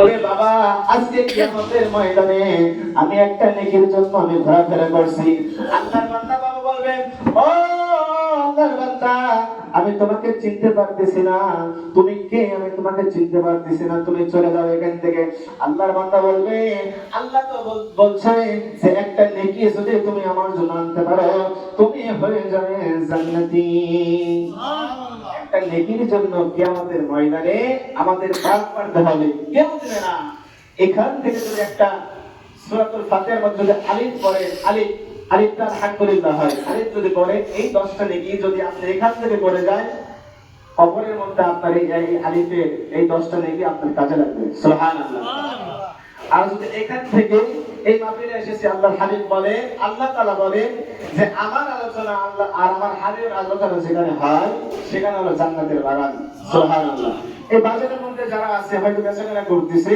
ওরে বাবা, আজকে কিয়ামতের ময়দানে আমি একটা নেকির জন্য আমি ঘোরাফেরা করছি। আল্লাহর বান্দা বাবা বলবেন, ও আল্লাহর বান্দা, আমি তোমাকে চিনতে পারতেছি না, তুমি কে আমি তোমাকে চিনতে পারতেছি না, তুমি চলে যাও এখান থেকে। আল্লাহর বান্দা বলবে, আল্লাহ তো বলছে যে একটা নেকি যদি তুমি আমার জন্য আনতে পারো তুমি হয়ে যাবে জান্নাতি। একটা নেকির জন্য কিয়ামতের ময়দানে আমাদের পাপ করতে হবে, কেউ দিবে না। এখান থেকে যদি একটা সূরাতুল ফাতিহার মধ্যে যদি আলিফ পড়ে, আলিফ আলিফটা আলহামদুলিল্লাহ হয়, আলিফ যদি পড়ে এই 10টা নেকি যদি আপনি এখান থেকে পড়ে যায়, কবরের মধ্যে আপনার এই আলিফের এই 10টা নেকি আপনার কাজে লাগবে। সুবহানাল্লাহ। আর যদি এখান থেকে এই মাহফিলে এসেছে আল্লাহর হাবিব বলে, আল্লাহ তাআলা বলে যে আমার আলোচনা আল্লাহ আর আমার হাবিবের আলোচনা যেখানে হয় সেখানে হলো জান্নাতের বাগান। সুবহানাল্লাহ। এই বাজারের মধ্যে যারা আছে হয়তো বেচাকেনা করতেছে,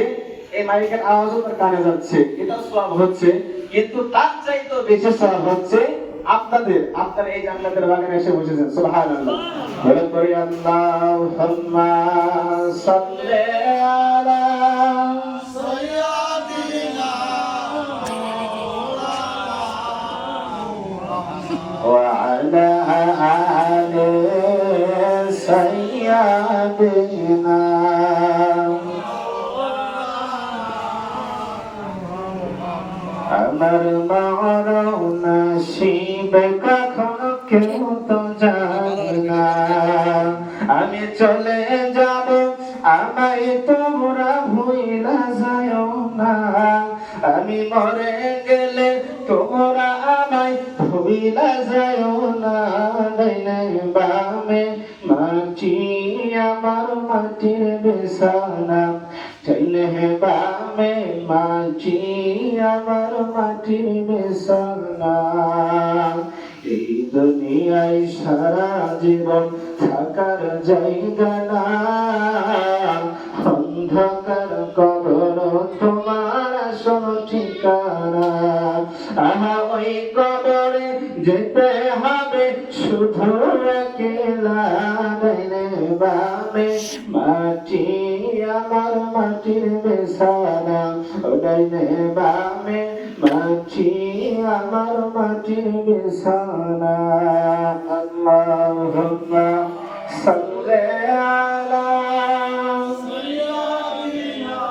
এই মাইকের আওয়াজও তার কানে যাচ্ছে, এটা সওয়াব হচ্ছে, কিন্তু তার চাইতেও বেশি সওয়াব হচ্ছে আপনারা এই জান্নাতের বাগানে এসে বসেছেন। সুবহানাল্লাহ। বলে করি আল্লাহুম্মা সাল্লি আলা وعلى آل سيدنا আমার মরণ শিবে কখনো কেউ তো জানে না, আমি চলে যাব আমায় তোমরা ভুইলা যাও না, আমি মরে গেলে তোমরা আমায় ভুইলা যাও না, ডাইনে বামে মাটি আমার মাটির বিছানা, ডাইনে বামে মাটি আমার মাটির বিছানা, এই দুনিয়ায় সারা জীবন থাকার জায়গা না, অন্ধকার কবর তোমার আসল ঠিকানা, আহা ওই কবরে যেতে হবে শুধু একলা, ডাইনে বামে মাটি আমার মাটির বিছানা, ডাইনে বামে মাটি আমার মাটির বিছানা। আল্লাহুম্মা সাল্লি আলা সাইয়্যিদিনা